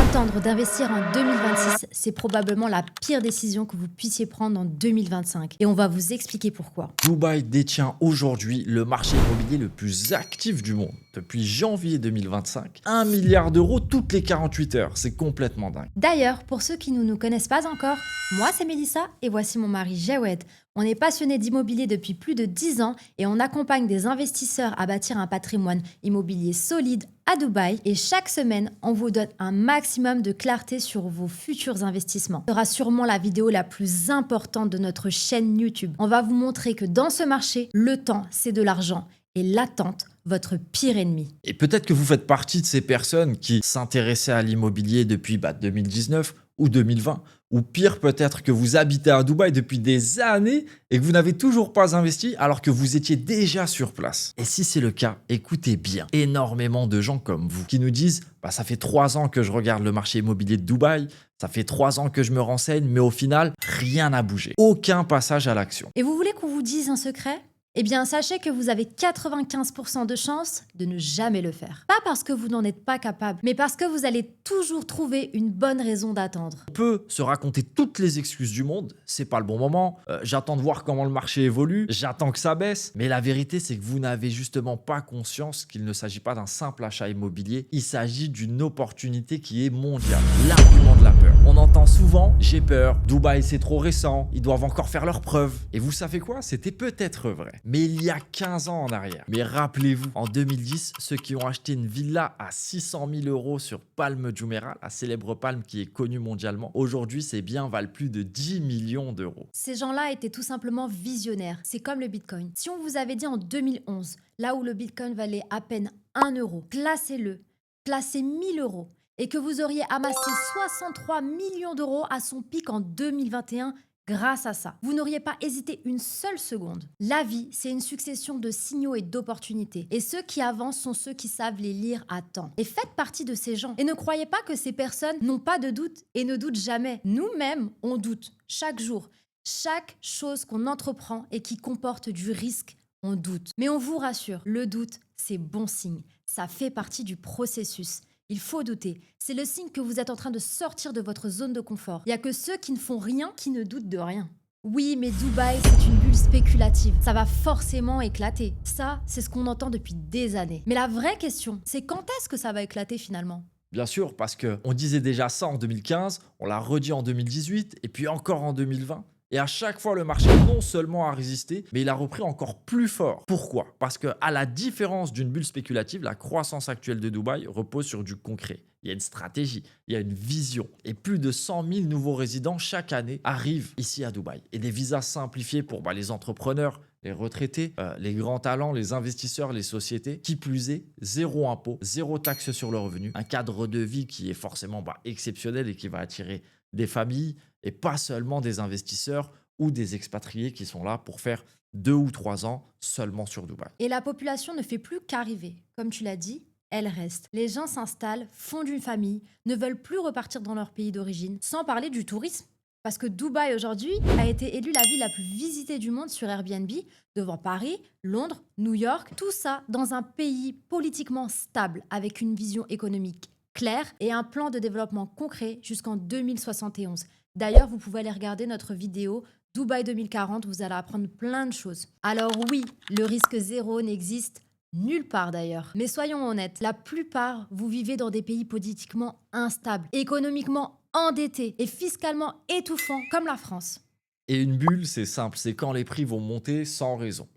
Attendre d'investir en 2026, c'est probablement la pire décision que vous puissiez prendre en 2025. Et on va vous expliquer pourquoi. Dubaï détient aujourd'hui le marché immobilier le plus actif du monde. Depuis janvier 2025, 1 milliard d'euros toutes les 48 heures. C'est complètement dingue. D'ailleurs, pour ceux qui ne nous connaissent pas encore, moi c'est Mélissa et voici mon mari Jawed. On est passionné d'immobilier depuis plus de 10 ans et on accompagne des investisseurs à bâtir un patrimoine immobilier solide à Dubaï. Et chaque semaine, on vous donne un maximum de clarté sur vos futurs investissements. Ce sera sûrement la vidéo la plus importante de notre chaîne YouTube. On va vous montrer que dans ce marché, le temps, c'est de l'argent et l'attente, votre pire ennemi. Et peut-être que vous faites partie de ces personnes qui s'intéressaient à l'immobilier depuis 2019 ou 2020. Ou pire, peut-être que vous habitez à Dubaï depuis des années et que vous n'avez toujours pas investi alors que vous étiez déjà sur place. Et si c'est le cas, écoutez bien. Énormément de gens comme vous qui nous disent ça fait 3 ans que je regarde le marché immobilier de Dubaï, ça fait 3 ans que je me renseigne, mais au final, rien n'a bougé. Aucun passage à l'action. Et vous voulez qu'on vous dise un secret ? Eh bien, sachez que vous avez 95% de chances de ne jamais le faire. Pas parce que vous n'en êtes pas capable, mais parce que vous allez toujours trouver une bonne raison d'attendre. On peut se raconter toutes les excuses du monde, c'est pas le bon moment, j'attends de voir comment le marché évolue, j'attends que ça baisse, mais la vérité c'est que vous n'avez justement pas conscience qu'il ne s'agit pas d'un simple achat immobilier, il s'agit d'une opportunité qui est mondiale. L'argument de la peur. On entend souvent « j'ai peur, Dubaï c'est trop récent, ils doivent encore faire leurs preuves ». Et vous savez quoi? C'était peut-être vrai. Mais il y a 15 ans en arrière. Mais rappelez-vous, en 2010, ceux qui ont acheté une villa à 600 000 euros sur Palm Jumeirah, la célèbre palme qui est connue mondialement, aujourd'hui, ces biens valent plus de 10 millions d'euros. Ces gens-là étaient tout simplement visionnaires. C'est comme le Bitcoin. Si on vous avait dit en 2011, là où le Bitcoin valait à peine 1 euro, placez-le, placez 1000 euros, et que vous auriez amassé 63 millions d'euros à son pic en 2021, grâce à ça, vous n'auriez pas hésité une seule seconde. La vie, c'est une succession de signaux et d'opportunités. Et ceux qui avancent sont ceux qui savent les lire à temps. Et faites partie de ces gens. Et ne croyez pas que ces personnes n'ont pas de doute et ne doutent jamais. Nous-mêmes, on doute chaque jour. Chaque chose qu'on entreprend et qui comporte du risque, on doute. Mais on vous rassure, le doute, c'est bon signe. Ça fait partie du processus. Il faut douter. C'est le signe que vous êtes en train de sortir de votre zone de confort. Il n'y a que ceux qui ne font rien qui ne doutent de rien. Oui, mais Dubaï, c'est une bulle spéculative. Ça va forcément éclater. Ça, c'est ce qu'on entend depuis des années. Mais la vraie question, c'est quand est-ce que ça va éclater finalement ? Bien sûr, parce qu'on disait déjà ça en 2015, on l'a redit en 2018 et puis encore en 2020. Et à chaque fois, le marché non seulement a résisté, mais il a repris encore plus fort. Pourquoi? Parce qu'à la différence d'une bulle spéculative, la croissance actuelle de Dubaï repose sur du concret. Il y a une stratégie, il y a une vision. Et plus de 100 000 nouveaux résidents chaque année arrivent ici à Dubaï. Et des visas simplifiés pour les entrepreneurs, les retraités, les grands talents, les investisseurs, les sociétés. Qui plus est, zéro impôt, zéro taxe sur le revenu. Un cadre de vie qui est forcément exceptionnel et qui va attirer des familles et pas seulement des investisseurs ou des expatriés qui sont là pour faire 2 ou 3 ans seulement sur Dubaï. Et la population ne fait plus qu'arriver. Comme tu l'as dit, elle reste. Les gens s'installent, fondent une famille, ne veulent plus repartir dans leur pays d'origine, sans parler du tourisme. Parce que Dubaï aujourd'hui a été élue la ville la plus visitée du monde sur Airbnb, devant Paris, Londres, New York, tout ça dans un pays politiquement stable, avec une vision économique claire et un plan de développement concret jusqu'en 2071. D'ailleurs, vous pouvez aller regarder notre vidéo Dubaï 2040, vous allez apprendre plein de choses. Alors oui, le risque zéro n'existe nulle part d'ailleurs. Mais soyons honnêtes, la plupart, vous vivez dans des pays politiquement instables, économiquement endettés et fiscalement étouffants comme la France. Et une bulle, c'est simple, c'est quand les prix vont monter sans raison.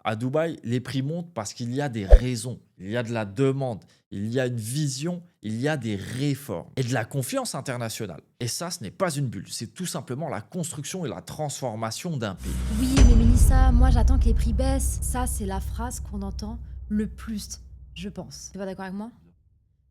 À Dubaï, les prix montent parce qu'il y a des raisons, il y a de la demande, il y a une vision, il y a des réformes et de la confiance internationale. Et ça, ce n'est pas une bulle, c'est tout simplement la construction et la transformation d'un pays. Oui, mais Mélissa, moi j'attends que les prix baissent. Ça, c'est la phrase qu'on entend le plus, je pense. T'es pas d'accord avec moi ?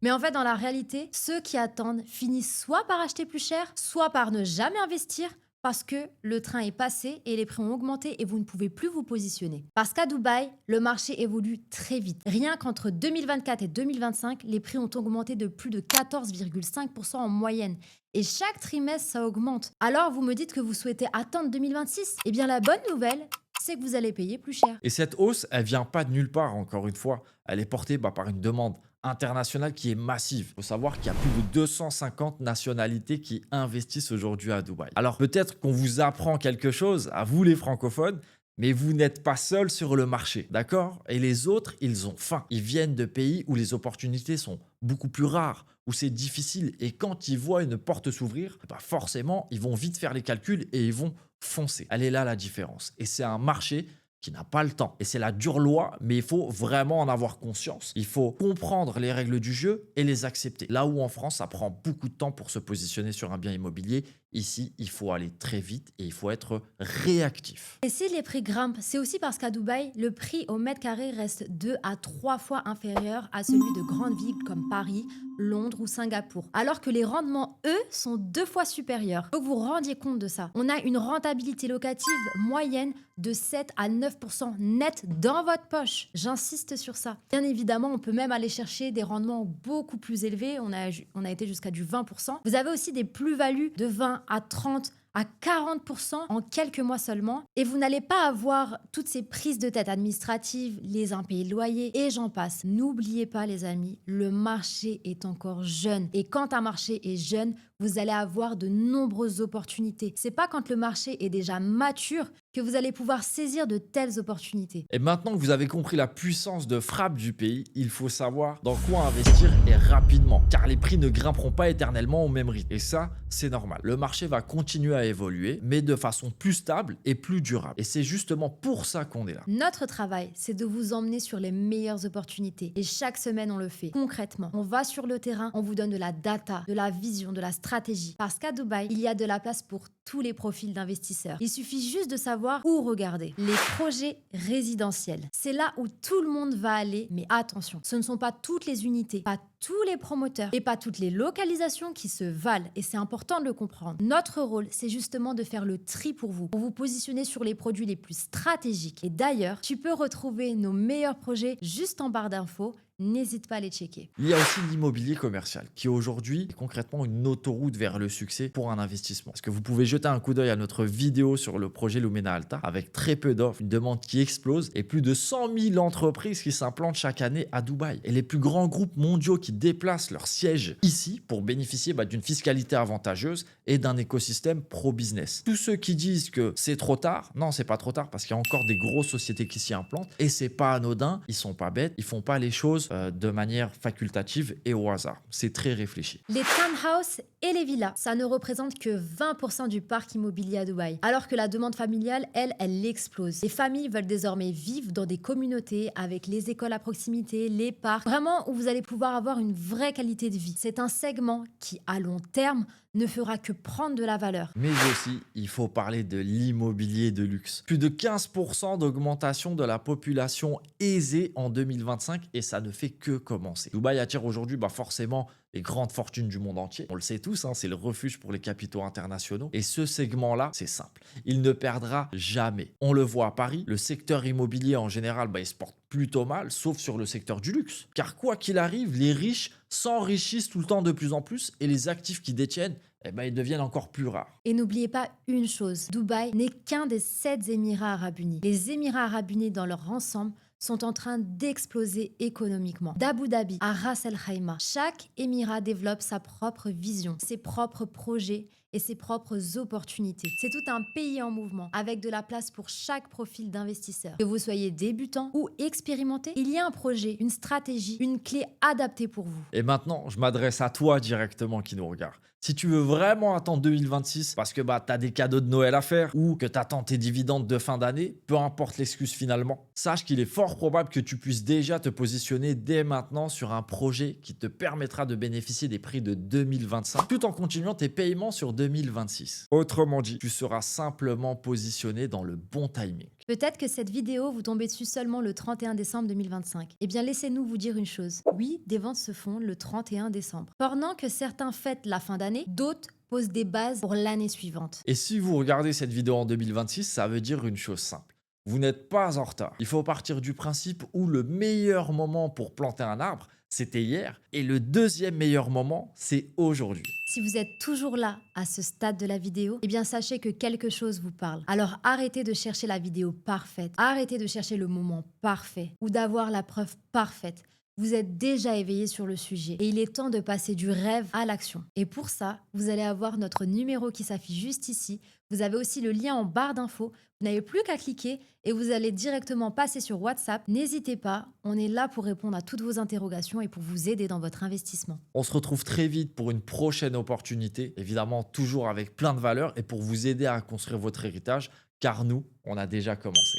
Mais en fait, dans la réalité, ceux qui attendent finissent soit par acheter plus cher, soit par ne jamais investir, parce que le train est passé et les prix ont augmenté et vous ne pouvez plus vous positionner. Parce qu'à Dubaï, le marché évolue très vite. Rien qu'entre 2024 et 2025, les prix ont augmenté de plus de 14,5% en moyenne. Et chaque trimestre, ça augmente. Alors, vous me dites que vous souhaitez attendre 2026 ? Eh bien, la bonne nouvelle, c'est que vous allez payer plus cher. Et cette hausse, elle vient pas de nulle part, encore une fois. Elle est portée par une demande internationale qui est massive. Il faut savoir qu'il y a plus de 250 nationalités qui investissent aujourd'hui à Dubaï. Alors peut-être qu'on vous apprend quelque chose, à vous les francophones, mais vous n'êtes pas seul sur le marché, d'accord? Et les autres, ils ont faim. Ils viennent de pays où les opportunités sont beaucoup plus rares, où c'est difficile. Et quand ils voient une porte s'ouvrir, bah forcément, ils vont vite faire les calculs et ils vont foncer. Elle est là la différence. Et c'est un marché qui n'a pas le temps. Et c'est la dure loi, mais il faut vraiment en avoir conscience. Il faut comprendre les règles du jeu et les accepter. Là où en France, ça prend beaucoup de temps pour se positionner sur un bien immobilier, ici, il faut aller très vite et il faut être réactif. Et si les prix grimpent, c'est aussi parce qu'à Dubaï, le prix au mètre carré reste 2 à 3 fois inférieur à celui de grandes villes comme Paris, Londres ou Singapour. Alors que les rendements, eux, sont 2 fois supérieurs. Faut que vous vous rendiez compte de ça. On a une rentabilité locative moyenne de 7 à 9% net dans votre poche. J'insiste sur ça. Bien évidemment, on peut même aller chercher des rendements beaucoup plus élevés. On a été jusqu'à du 20%. Vous avez aussi des plus-values de 20 à 30 à 40% en quelques mois seulement. Et vous n'allez pas avoir toutes ces prises de tête administratives, les impayés de loyer et j'en passe. N'oubliez pas les amis, le marché est encore jeune. Et quand un marché est jeune, vous allez avoir de nombreuses opportunités. C'est pas quand le marché est déjà mature que vous allez pouvoir saisir de telles opportunités. Et maintenant que vous avez compris la puissance de frappe du pays, il faut savoir dans quoi investir et rapidement. Car les prix ne grimperont pas éternellement au même rythme. Et ça, c'est normal. Le marché va continuer à évoluer, mais de façon plus stable et plus durable. Et c'est justement pour ça qu'on est là. Notre travail, c'est de vous emmener sur les meilleures opportunités. Et chaque semaine, on le fait. Concrètement, on va sur le terrain, on vous donne de la data, de la vision, de la stratégie. Parce qu'à Dubaï, il y a de la place pour tous les profils d'investisseurs. Il suffit juste de savoir où regarder. Les projets résidentiels. C'est là où tout le monde va aller, mais attention, ce ne sont pas toutes les unités, pas tous les promoteurs et pas toutes les localisations qui se valent. Et c'est important de le comprendre. Notre rôle, c'est justement de faire le tri pour vous positionner sur les produits les plus stratégiques. Et d'ailleurs, tu peux retrouver nos meilleurs projets juste en barre d'infos. N'hésite pas à les checker. Il y a aussi l'immobilier commercial qui aujourd'hui est concrètement une autoroute vers le succès pour un investissement. Parce que vous pouvez jeter un coup d'œil à notre vidéo sur le projet Lumena Alta avec très peu d'offres, une demande qui explose et plus de 100 000 entreprises qui s'implantent chaque année à Dubaï. Et les plus grands groupes mondiaux qui déplacent leur siège ici pour bénéficier d'une fiscalité avantageuse et d'un écosystème pro-business. Tous ceux qui disent que c'est trop tard, non, c'est pas trop tard parce qu'il y a encore des grosses sociétés qui s'y implantent et c'est pas anodin, ils sont pas bêtes, ils font pas les choses de manière facultative et au hasard. C'est très réfléchi. Les townhouses et les villas, ça ne représente que 20% du parc immobilier à Dubaï. Alors que la demande familiale, elle explose. Les familles veulent désormais vivre dans des communautés avec les écoles à proximité, les parcs, vraiment où vous allez pouvoir avoir une vraie qualité de vie. C'est un segment qui, à long terme, ne fera que prendre de la valeur. Mais aussi, il faut parler de l'immobilier de luxe. Plus de 15% d'augmentation de la population aisée en 2025 et ça ne fait que commencer. Dubaï attire aujourd'hui forcément les grandes fortunes du monde entier. On le sait tous, c'est le refuge pour les capitaux internationaux. Et ce segment-là, c'est simple. Il ne perdra jamais. On le voit à Paris, le secteur immobilier en général, il se porte plutôt mal, sauf sur le secteur du luxe. Car quoi qu'il arrive, les riches s'enrichissent tout le temps de plus en plus et les actifs qu'ils détiennent, ils deviennent encore plus rares. Et n'oubliez pas une chose, Dubaï n'est qu'un des 7 Émirats arabes unis. Les Émirats arabes unis dans leur ensemble sont en train d'exploser économiquement. D'Abu Dhabi à Ras Al Khaimah, chaque émirat développe sa propre vision, ses propres projets et ses propres opportunités. C'est tout un pays en mouvement, avec de la place pour chaque profil d'investisseur. Que vous soyez débutant ou expérimenté, il y a un projet, une stratégie, une clé adaptée pour vous. Et maintenant, je m'adresse à toi directement qui nous regarde. Si tu veux vraiment attendre 2026 parce que tu as des cadeaux de Noël à faire ou que tu attends tes dividendes de fin d'année, peu importe l'excuse finalement, sache qu'il est fort probable que tu puisses déjà te positionner dès maintenant sur un projet qui te permettra de bénéficier des prix de 2025 tout en continuant tes paiements sur 2026. Autrement dit, tu seras simplement positionné dans le bon timing. Peut-être que cette vidéo vous tombez dessus seulement le 31 décembre 2025. Eh bien, laissez-nous vous dire une chose. Oui, des ventes se font le 31 décembre. Pendant que certains fêtent la fin d'année, d'autres posent des bases pour l'année suivante. Et si vous regardez cette vidéo en 2026, ça veut dire une chose simple. Vous n'êtes pas en retard. Il faut partir du principe où le meilleur moment pour planter un arbre, c'était hier, et le deuxième meilleur moment, c'est aujourd'hui. Si vous êtes toujours là, à ce stade de la vidéo, eh bien sachez que quelque chose vous parle. Alors arrêtez de chercher la vidéo parfaite, arrêtez de chercher le moment parfait ou d'avoir la preuve parfaite. Vous êtes déjà éveillé sur le sujet et il est temps de passer du rêve à l'action. Et pour ça, vous allez avoir notre numéro qui s'affiche juste ici. Vous avez aussi le lien en barre d'infos. Vous n'avez plus qu'à cliquer et vous allez directement passer sur WhatsApp. N'hésitez pas, on est là pour répondre à toutes vos interrogations et pour vous aider dans votre investissement. On se retrouve très vite pour une prochaine opportunité, évidemment toujours avec plein de valeur et pour vous aider à construire votre héritage, car nous, on a déjà commencé.